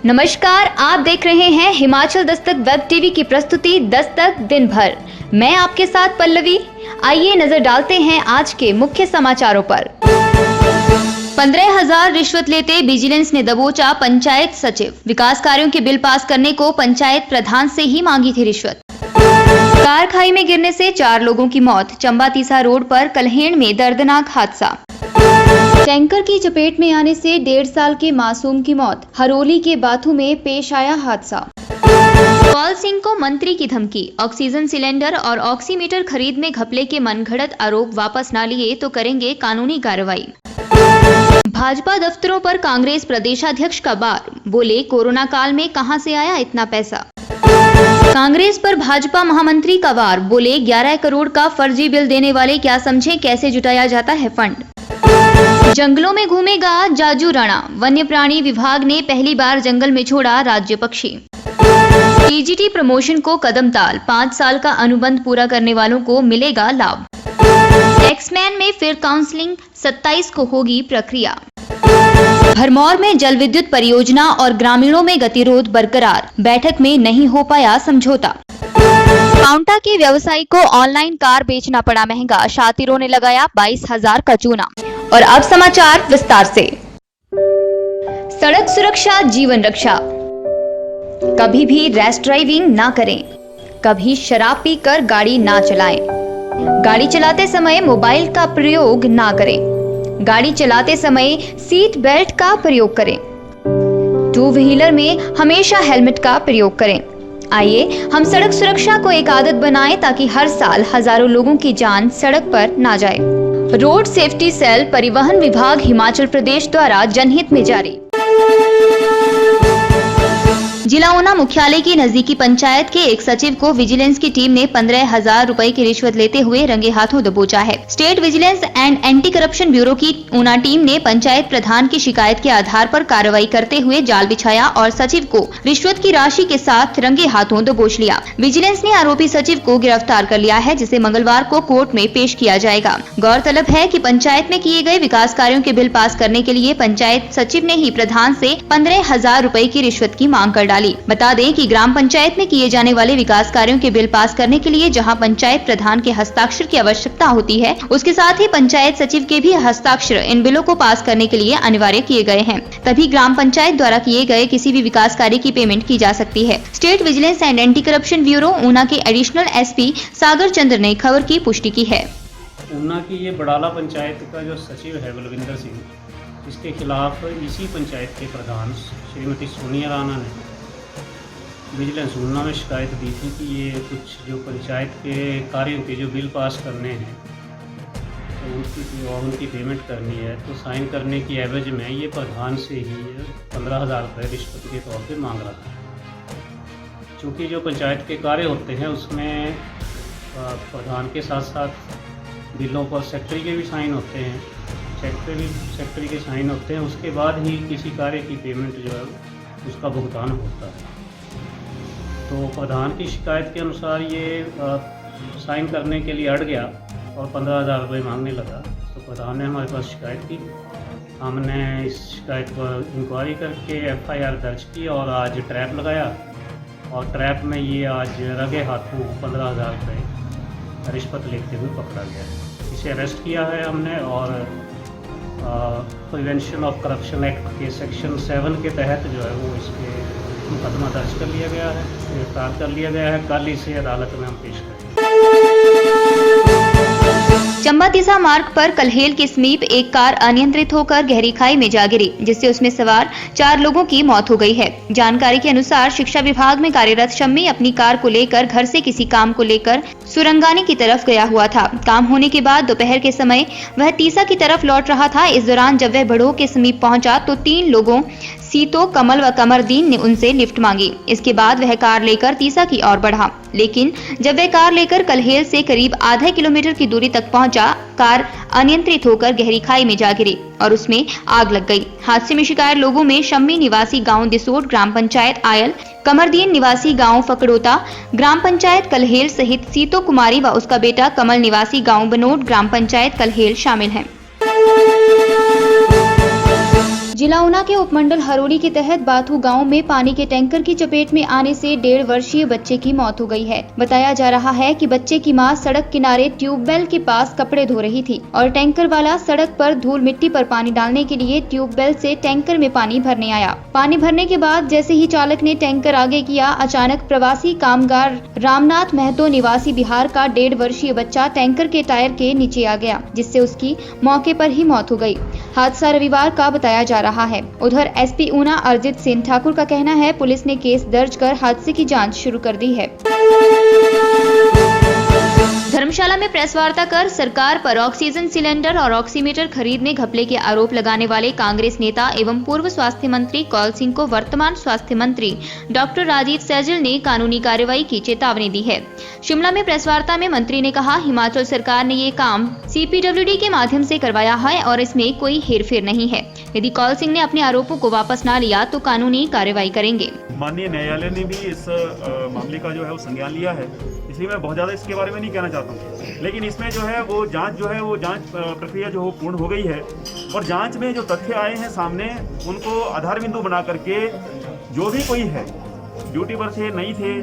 नमस्कार, आप देख रहे हैं हिमाचल दस्तक वेब टीवी की प्रस्तुति दस्तक दिन भर। मैं आपके साथ पल्लवी। आइए नजर डालते हैं आज के मुख्य समाचारों पर। 15,000 रिश्वत लेते विजिलेंस ने दबोचा पंचायत सचिव। विकास कार्यों के बिल पास करने को पंचायत प्रधान से ही मांगी थी रिश्वत। कार खाई में गिरने से 4 लोगों की मौत। चंबा तीसा रोड पर कल्हेड़ में दर्दनाक हादसा। टैंकर की चपेट में आने से 1.5 साल के मासूम की मौत। हरोली के बाथू में पेश आया हादसा। कौल सिंह को मंत्री की धमकी। ऑक्सीजन सिलेंडर और ऑक्सीमीटर खरीद में घपले के मनगढ़ंत आरोप वापस न लिए तो करेंगे कानूनी कार्रवाई। भाजपा दफ्तरों पर कांग्रेस प्रदेशाध्यक्ष का बार। बोले, कोरोना काल में कहां से आया इतना पैसा। कांग्रेस पर भाजपा महामंत्री का वार। बोले, 11 करोड़ का फर्जी बिल देने वाले क्या समझे कैसे जुटाया जाता है फंड। जंगलों में घूमेगा जाजू राणा। वन्य प्राणी विभाग ने पहली बार जंगल में छोड़ा राज्य पक्षी। टीजीटी प्रमोशन को कदम ताल। 5 साल का अनुबंध पूरा करने वालों को मिलेगा लाभ। एक्समैन में फिर काउंसलिंग। 27 को होगी प्रक्रिया। भरमौर में जल विद्युत परियोजना और ग्रामीणों में गतिरोध बरकरार। बैठक में नहीं हो पाया समझौता। पांवटा के व्यवसायी को ऑनलाइन कार बेचना पड़ा महंगा। शातिरों ने लगाया 22,000 का चूना। और अब समाचार विस्तार से। सड़क सुरक्षा जीवन रक्षा। कभी भी रैश ड्राइविंग ना करें। कभी शराब पीकर गाड़ी ना चलाएं। गाड़ी चलाते समय मोबाइल का प्रयोग ना करें। गाड़ी चलाते समय सीट बेल्ट का प्रयोग करें। 2 व्हीलर में हमेशा हेलमेट का प्रयोग करें। आइए हम सड़क सुरक्षा को एक आदत बनाएं ताकि हर साल हजारों लोगों की जान सड़क पर ना जाए। रोड सेफ्टी सेल परिवहन विभाग हिमाचल प्रदेश द्वारा जनहित में जारी। जिला ऊना मुख्यालय की नजदीकी पंचायत के एक सचिव को विजिलेंस की टीम ने 15,000 रुपए की रिश्वत लेते हुए रंगे हाथों दबोचा है। State vigilance and anti corruption bureau की ऊना टीम ने पंचायत प्रधान की शिकायत के आधार पर कार्रवाई करते हुए जाल बिछाया और सचिव को रिश्वत की राशि के साथ रंगे हाथों दबोच लिया। विजिलेंस ने आरोपी सचिव को गिरफ्तार कर लिया है, जिसे मंगलवार को कोर्ट में पेश किया जाएगा। गौरतलब है कि पंचायत में किए गए विकास कार्यों के बिल पास करने के लिए पंचायत सचिव ने ही प्रधान से 15,000 रुपए की रिश्वत की मांग कर डाली। बता दें कि ग्राम पंचायत में किए जाने वाले विकास कार्यों के बिल पास करने के लिए जहां पंचायत प्रधान के हस्ताक्षर की आवश्यकता होती है, उसके साथ ही पंचायत सचिव के भी हस्ताक्षर इन बिलों को पास करने के लिए अनिवार्य किए गए हैं। तभी ग्राम पंचायत द्वारा किए गए किसी भी विकास कार्य की पेमेंट की जा सकती है। State vigilance and anti corruption bureau Una के एडिशनल एसपी सागर चंद्र ने खबर की पुष्टि की है। ऊना की ये बड़ाला पंचायत का जो सचिव है बलविंदर सिंह, इसके खिलाफ इसी पंचायत के प्रधान श्रीमती सोनिया राणा ने विजिलेंस ऊना में शिकायत दी थी कि ये कुछ जो पंचायत के कार्यों के जो बिल पास करने हैं तो उनकी पेमेंट करनी है, तो साइन करने की एवज में ये प्रधान से ही 15,000 रुपये रिश्वत के तौर पे मांग रहा था। चूँकि जो पंचायत के कार्य होते हैं उसमें प्रधान के साथ साथ बिलों पर सेक्रेटरी के भी साइन होते हैं, सेक्रेटरी के साइन होते हैं। उसके बाद ही किसी कार्य की पेमेंट जो है उसका भुगतान होता है। तो प्रधान की शिकायत के अनुसार ये साइन करने के लिए अड़ गया और 15,000 रुपये मांगने लगा। तो प्रधान ने हमारे पास शिकायत की। हमने इस शिकायत पर इंक्वायरी करके FIR दर्ज की और आज ट्रैप लगाया और ट्रैप में ये आज रंगे हाथों 15,000 रुपये रिश्वत लेते हुए पकड़ा गया। इसे अरेस्ट किया है हमने और प्रिवेंशन ऑफ करप्शन एक्ट के सेक्शन 7 के तहत जो है वो इसके मुकदमा दर्ज कर लिया गया है, गिरफ्तार कर लिया गया है। कल इसे अदालत में हम पेश करेंगे। चंबा तीसा मार्ग पर कल्हेल के समीप एक कार अनियंत्रित होकर गहरी खाई में जा गिरी, जिससे उसमें सवार 4 लोगों की मौत हो गई है। जानकारी के अनुसार शिक्षा विभाग में कार्यरत शम्मी अपनी कार को लेकर घर से किसी काम को लेकर सुरंगानी की तरफ गया हुआ था। काम होने के बाद दोपहर के समय वह तीसा की तरफ लौट रहा था। इस दौरान जब वह बड़ों के समीप पहुंचा तो 3 लोगों सीतो, कमल व कमरदीन ने उनसे लिफ्ट मांगी। इसके बाद वह कार लेकर तीसा की ओर बढ़ा, लेकिन जब वह कार लेकर कल्हेल से करीब आधा किलोमीटर की दूरी तक पहुंचा, कार अनियंत्रित होकर गहरी खाई में जा गिरी और उसमें आग लग गई। हादसे में शिकार लोगों में शम्मी निवासी गांव दिसोट ग्राम पंचायत आयल, कमरदीन निवासी गांव फकड़ोता ग्राम पंचायत कल्हेल सहित सीतो कुमारी व उसका बेटा कमल निवासी गांव बनोट ग्राम पंचायत कल्हेल शामिल हैं। जिला ऊना के उपमंडल हरोली के तहत बाथू गांव में पानी के टैंकर की चपेट में आने से 1.5 वर्षीय बच्चे की मौत हो गई है। बताया जा रहा है कि बच्चे की मां सड़क किनारे ट्यूबवेल के पास कपड़े धो रही थी और टैंकर वाला सड़क पर धूल मिट्टी पर पानी डालने के लिए ट्यूबवेल से टैंकर में पानी भरने आया। पानी भरने के बाद जैसे ही चालक ने टैंकर आगे किया, अचानक प्रवासी कामगार रामनाथ महतो निवासी बिहार का 1.5 वर्षीय बच्चा टैंकर के टायर के नीचे आ गया, जिससे उसकी मौके पर ही मौत हो गई। हादसा रविवार का बताया जा रहा है। उधर एसपी ऊना अरजित सिंह ठाकुर का कहना है, पुलिस ने केस दर्ज कर हादसे की जांच शुरू कर दी है। धर्मशाला में प्रेस वार्ता कर सरकार पर ऑक्सीजन सिलेंडर और ऑक्सीमीटर खरीदने घपले के आरोप लगाने वाले कांग्रेस नेता एवं पूर्व स्वास्थ्य मंत्री कौल सिंह को वर्तमान स्वास्थ्य मंत्री डॉक्टर राजीव सैजल ने कानूनी कार्रवाई की चेतावनी दी है। शिमला में प्रेस वार्ता में मंत्री ने कहा, हिमाचल सरकार ने ये काम CPWD के माध्यम से करवाया है और इसमें कोई हेरफेर नहीं है। यदि कौल सिंह ने अपने आरोपों को वापस न लिया तो कानूनी कार्रवाई करेंगे। माननीय न्यायालय ने भी इस मामले का जो है वो संज्ञान लिया है, इसलिए मैं बहुत ज़्यादा इसके बारे में नहीं कहना चाहता हूँ। लेकिन इसमें जो है वो जांच प्रक्रिया जो हो पूर्ण हो गई है और जांच में जो तथ्य आए हैं सामने, उनको आधार बिंदु बना करके जो भी कोई है, ड्यूटी पर थे नहीं थे,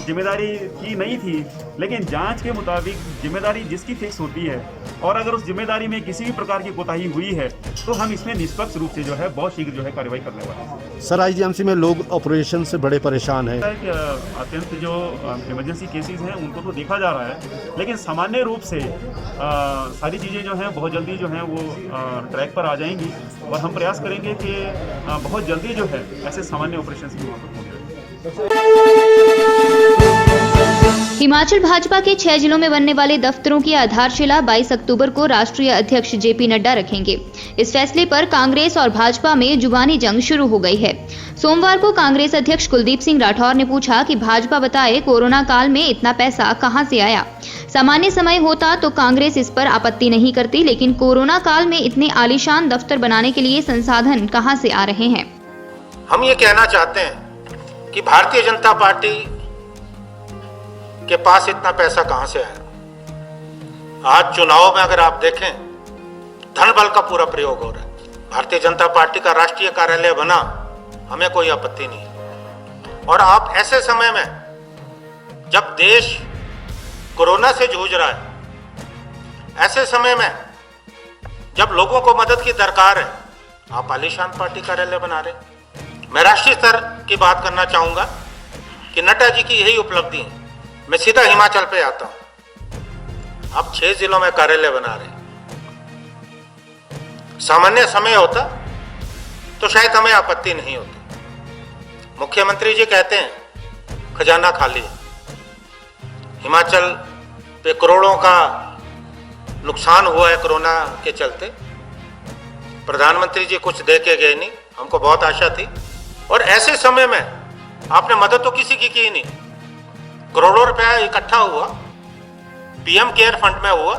जिम्मेदारी की नहीं थी, लेकिन जांच के मुताबिक जिम्मेदारी जिसकी फिक्स होती है और अगर उस जिम्मेदारी में किसी भी प्रकार की कोताही हुई है तो हम इसमें निष्पक्ष रूप से जो है बहुत शीघ्र जो है कार्रवाई करने वाले हैं। सर, IGMC में लोग ऑपरेशन से बड़े परेशान हैं। अत्यंत जो इमरजेंसी केसेस हैं उनको तो देखा जा रहा है, लेकिन सामान्य रूप से सारी चीज़ें जो हैं बहुत जल्दी जो हैं वो ट्रैक पर आ जाएंगी और हम प्रयास करेंगे कि बहुत जल्दी जो है ऐसे सामान्य ऑपरेशन की वहाँ पर हिमाचल भाजपा के 6 जिलों में बनने वाले दफ्तरों की आधारशिला 22 अक्टूबर को राष्ट्रीय अध्यक्ष JP नड्डा रखेंगे। इस फैसले पर कांग्रेस और भाजपा में जुबानी जंग शुरू हो गई है। सोमवार को कांग्रेस अध्यक्ष कुलदीप सिंह राठौर ने पूछा कि भाजपा बताए, कोरोना काल में इतना पैसा कहां से आया? सामान्य समय होता तो कांग्रेस इस पर आपत्ति नहीं करती, लेकिन कोरोना काल में इतने आलीशान दफ्तर बनाने के लिए संसाधन कहां से आ रहे हैं? हम ये कहना चाहते हैं कि भारतीय जनता पार्टी के पास इतना पैसा कहां से आया। आज चुनाव में अगर आप देखें, धन बल का पूरा प्रयोग हो रहा है। भारतीय जनता पार्टी का राष्ट्रीय कार्यालय बना, हमें कोई आपत्ति नहीं। और आप ऐसे समय में जब देश कोरोना से जूझ रहा है, ऐसे समय में जब लोगों को मदद की दरकार है, आप आलीशान पार्टी कार्यालय बना रहे। मैं राष्ट्रीय स्तर की बात करना चाहूंगा कि नड्डा जी की यही उपलब्धि है। मैं सीधा हिमाचल पे आता हूं। आप 6 जिलों में कार्यालय बना रहे। सामान्य समय होता तो शायद हमें आपत्ति नहीं होती। मुख्यमंत्री जी कहते हैं खजाना खाली है। हिमाचल पे करोड़ों का नुकसान हुआ है कोरोना के चलते। प्रधानमंत्री जी कुछ दे के गए नहीं, हमको बहुत आशा थी। और ऐसे समय में आपने मदद तो किसी की नहीं। करोड़ों रुपया इकट्ठा हुआ, PM केयर फंड में हुआ,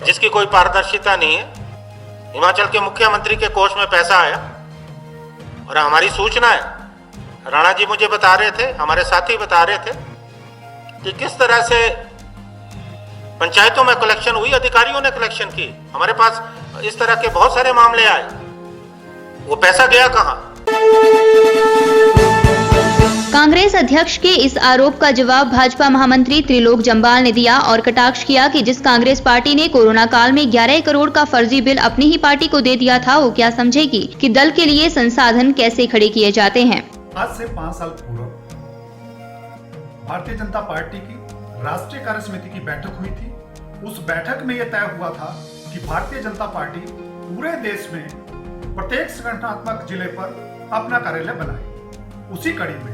जिसकी कोई पारदर्शिता नहीं है। हिमाचल के मुख्यमंत्री के कोष में पैसा आया और हमारी सूचना है, राणा जी मुझे बता रहे थे, हमारे साथी बता रहे थे कि किस तरह से पंचायतों में कलेक्शन हुई, अधिकारियों ने कलेक्शन की। हमारे पास इस तरह के बहुत सारे मामले आए। वो पैसा गया कहां? कांग्रेस अध्यक्ष के इस आरोप का जवाब भाजपा महामंत्री त्रिलोक जम्वाल ने दिया और कटाक्ष किया कि जिस कांग्रेस पार्टी ने कोरोना काल में 11 करोड़ का फर्जी बिल अपनी ही पार्टी को दे दिया था, वो क्या समझेगी कि दल के लिए संसाधन कैसे खड़े किए जाते हैं। आज से 5 साल पूर्व भारतीय जनता पार्टी की राष्ट्रीय कार्य समिति की बैठक हुई थी। उस बैठक में यह तय हुआ था कि भारतीय जनता पार्टी पूरे देश में प्रत्येक संगठनात्मक जिले पर अपना कार्यालय बनाए। उसी कड़ी में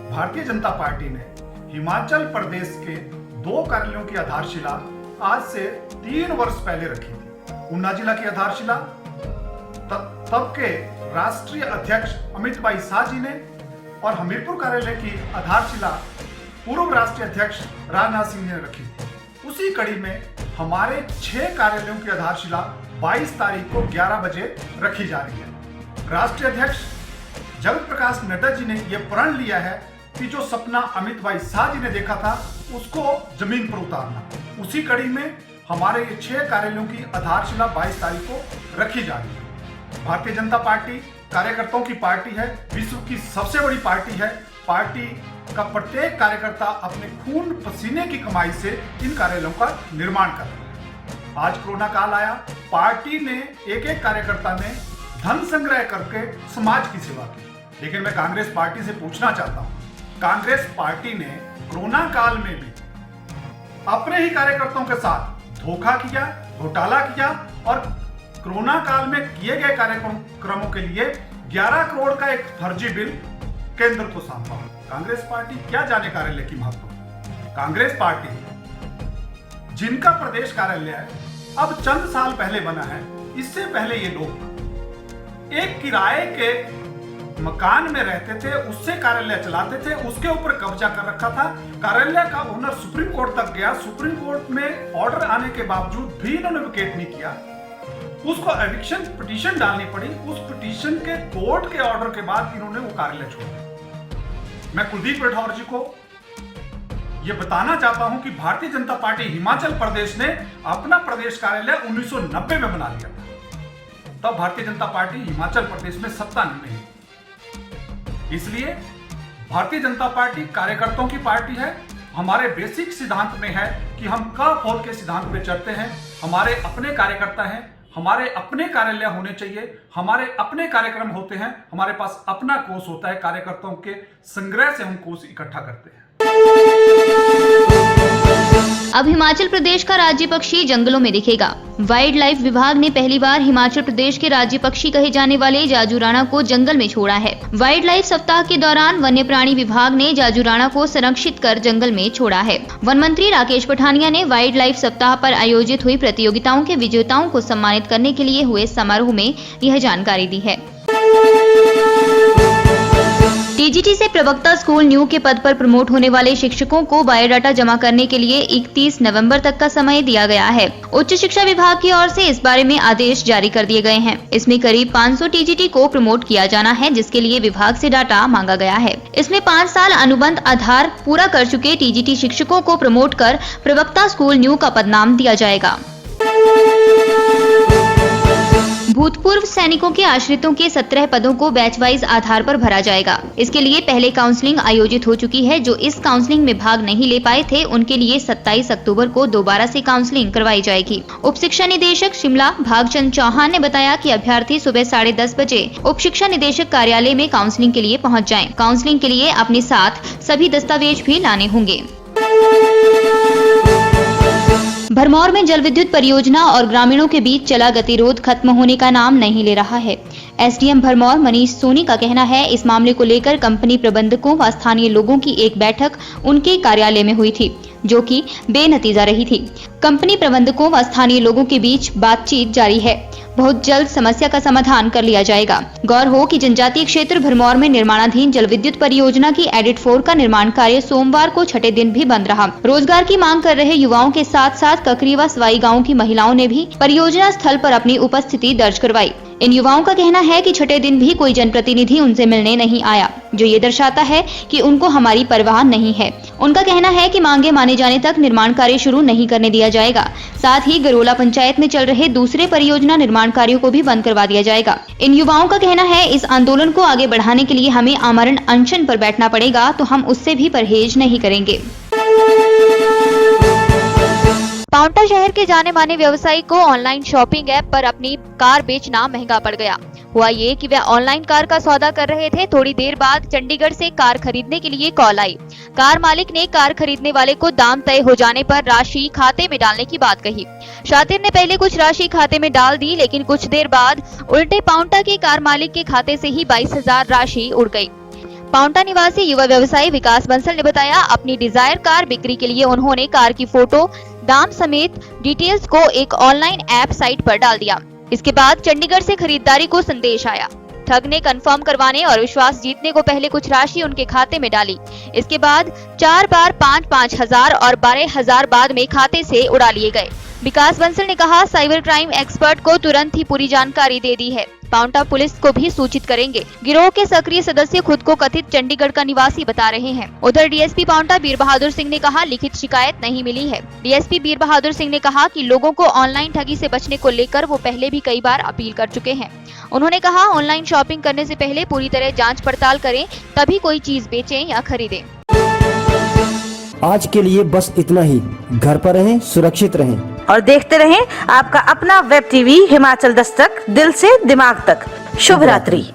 भारतीय जनता पार्टी ने हिमाचल प्रदेश के 2 कार्यालयों की आधारशिला आज से 3 वर्ष पहले रखी थी। ऊना जिला की आधारशिला तब के राष्ट्रीय अध्यक्ष अमित भाई शाह जी ने और हमीरपुर कार्यालय की आधारशिला पूर्व राष्ट्रीय अध्यक्ष राजनाथ सिंह ने रखी थी। उसी कड़ी में हमारे 6 कार्यालयों की आधारशिला 22 तारीख को 11 बजे रखी जा रही है। राष्ट्रीय अध्यक्ष जगत प्रकाश नड्डा जी ने यह प्रण लिया है कि जो सपना अमित भाई शाह जी ने देखा था उसको जमीन पर उतारना। उसी कड़ी में हमारे ये 6 कार्यालयों की आधारशिला 22 तारीख को रखी जा रही है। भारतीय जनता पार्टी कार्यकर्ताओं की पार्टी है, विश्व की सबसे बड़ी पार्टी है। पार्टी का प्रत्येक कार्यकर्ता अपने खून पसीने की कमाई से इन कार्यालयों का निर्माण कर रहा है। आज कोरोना काल आया, पार्टी ने एक एक कार्यकर्ता ने धन संग्रह करके समाज की सेवा की। लेकिन मैं कांग्रेस पार्टी से पूछना चाहता हूं, कांग्रेस पार्टी ने कोरोना काल में भी अपने ही कार्यकर्ताओं के साथ धोखा किया, घोटाला किया और कोरोना काल में किए गए कार्यक्रमों के लिए 11 करोड़ का एक फर्जी बिल केंद्र को सौंपा। कांग्रेस पार्टी क्या जाने कार्यालय की महत्व। कांग्रेस पार्टी जिनका प्रदेश कार्यालय है अब चंद साल पहले बना है, इससे पहले ये लोग एक किराए के मकान में रहते थे, उससे कार्यालय चलाते थे, उसके ऊपर कब्जा कर रखा था। कार्यालय का ओनर सुप्रीम कोर्ट तक गया, सुप्रीम कोर्ट में ऑर्डर आने के बावजूद भी इन्होंने विकेट नहीं किया। उसको एविक्शन पिटीशन डालनी पड़ी, उस पिटीशन के कोर्ट के ऑर्डर के बाद इन्होंने वो कार्यालय छोड़ा। मैं कुलदीप राठौर जी को यह बताना चाहता हूं कि भारतीय जनता पार्टी हिमाचल प्रदेश ने अपना प्रदेश कार्यालय 1990 में बना लिया था। तब भारतीय जनता पार्टी हिमाचल प्रदेश में सत्ता में है। इसलिए भारतीय जनता पार्टी कार्यकर्ताओं की पार्टी है। हमारे बेसिक सिद्धांत में है कि हम क फॉल के सिद्धांत पे चलते हैं। हमारे अपने कार्यकर्ता हैं, हमारे अपने कार्यालय होने चाहिए, हमारे अपने कार्यक्रम होते हैं, हमारे पास अपना कोष होता है। कार्यकर्ताओं के संग्रह से हम कोष इकट्ठा करते हैं। अब हिमाचल प्रदेश का राज्य पक्षी जंगलों में दिखेगा। वाइल्ड लाइफ विभाग ने पहली बार हिमाचल प्रदेश के राज्य पक्षी कहे जाने वाले जाजूराणा को जंगल में छोड़ा है। वाइल्ड लाइफ सप्ताह के दौरान वन्य प्राणी विभाग ने जाजूराणा को संरक्षित कर जंगल में छोड़ा है। वन मंत्री राकेश पठानिया ने वाइल्ड लाइफ सप्ताह पर आयोजित हुई प्रतियोगिताओं के विजेताओं को सम्मानित करने के लिए हुए समारोह में यह जानकारी दी है। टीजीटी से प्रवक्ता स्कूल न्यू के पद पर प्रमोट होने वाले शिक्षकों को बायोडाटा जमा करने के लिए 31 नवंबर तक का समय दिया गया है। उच्च शिक्षा विभाग की ओर से इस बारे में आदेश जारी कर दिए गए हैं। इसमें करीब 500 टीजीटी को प्रमोट किया जाना है, जिसके लिए विभाग से डाटा मांगा गया है। इसमें 5 साल अनुबंध आधार पूरा कर चुके टीजीटी शिक्षकों को प्रमोट कर प्रवक्ता स्कूल न्यू का पद नाम दिया जाएगा। भूतपूर्व सैनिकों के आश्रितों के 17 पदों को बैच वाइज आधार पर भरा जाएगा। इसके लिए पहले काउंसलिंग आयोजित हो चुकी है। जो इस काउंसलिंग में भाग नहीं ले पाए थे, उनके लिए 27 अक्टूबर को दोबारा से काउंसलिंग करवाई जाएगी। उप शिक्षा निदेशक शिमला भागचंद चौहान ने बताया कि अभ्यर्थी सुबह 10:30 बजे उप शिक्षा निदेशक कार्यालय में काउंसलिंग के लिए पहुँच जाएं। काउंसलिंग के लिए अपने साथ सभी दस्तावेज भी लाने होंगे। भरमौर में जल विद्युत परियोजना और ग्रामीणों के बीच चला गतिरोध खत्म होने का नाम नहीं ले रहा है। एसडीएम भरमौर मनीष सोनी का कहना है, इस मामले को लेकर कंपनी प्रबंधकों व स्थानीय लोगों की एक बैठक उनके कार्यालय में हुई थी, जो कि बेनतीजा रही थी। कंपनी प्रबंधकों व स्थानीय लोगों के बीच बातचीत जारी है। बहुत जल्द समस्या का समाधान कर लिया जाएगा। गौर हो कि जनजातीय क्षेत्र भरमौर में निर्माणाधीन जल विद्युत परियोजना की एडिट 4 का निर्माण कार्य सोमवार को छठे दिन भी बंद रहा। रोजगार की मांग कर रहे युवाओं के साथ साथ ककरी व सवाई गाँव की महिलाओं ने भी परियोजना स्थल पर अपनी उपस्थिति दर्ज करवाई। इन युवाओं का कहना है कि छठे दिन भी कोई जनप्रतिनिधि उनसे मिलने नहीं आया, जो ये दर्शाता है कि उनको हमारी परवाह नहीं है। उनका कहना है कि मांगे माने जाने तक निर्माण कार्य शुरू नहीं करने दिया जाएगा। साथ ही गरोला पंचायत में चल रहे दूसरे परियोजना निर्माण कार्यों को भी बंद करवा दिया जाएगा। इन युवाओं का कहना है, इस आंदोलन को आगे बढ़ाने के लिए हमें आमरण अनशन पर बैठना पड़ेगा, तो हम उससे भी परहेज नहीं करेंगे। पांवटा शहर के जाने माने व्यवसायी को ऑनलाइन शॉपिंग ऐप पर अपनी कार बेचना महंगा पड़ गया। हुआ ये कि वह ऑनलाइन कार का सौदा कर रहे थे। थोड़ी देर बाद चंडीगढ़ से कार खरीदने के लिए कॉल आई। कार मालिक ने कार खरीदने वाले को दाम तय हो जाने पर राशि खाते में डालने की बात कही। शातिर ने पहले कुछ राशि खाते में डाल दी, लेकिन कुछ देर बाद उल्टे पांवटा के कार मालिक के खाते से ही 22,000 राशि उड़ गई। पांवटा निवासी युवा व्यवसायी विकास बंसल ने बताया, अपनी डिजायर कार बिक्री के लिए उन्होंने कार की फोटो, दाम समेत डिटेल्स को एक ऑनलाइन ऐप साइट पर डाल दिया। इसके बाद चंडीगढ़ से खरीदारी को संदेश आया। ठग ने कंफर्म करवाने और विश्वास जीतने को पहले कुछ राशि उनके खाते में डाली। इसके बाद 4 बार 5,000 और 12,000 बाद में खाते से उड़ा लिए गए। विकास बंसल ने कहा, साइबर क्राइम एक्सपर्ट को तुरंत ही पूरी जानकारी दे दी है। पांवटा पुलिस को भी सूचित करेंगे। गिरोह के सक्रिय सदस्य खुद को कथित चंडीगढ़ का निवासी बता रहे हैं। उधर डीएसपी पांवटा बीर बहादुर सिंह ने कहा, लिखित शिकायत नहीं मिली है। डीएसपी बीर बहादुर सिंह ने कहा कि लोगों को ऑनलाइन ठगी से बचने को लेकर वो पहले भी कई बार अपील कर चुके हैं। उन्होंने कहा, ऑनलाइन शॉपिंग करने से पहले पूरी तरह जांच पड़ताल करें, तभी कोई चीज बेचें या खरीदें। आज के लिए बस इतना ही। घर पर रहें, सुरक्षित रहें और देखते रहें आपका अपना वेब टीवी हिमाचल दस्तक, दिल से दिमाग तक। शुभ रात्रि।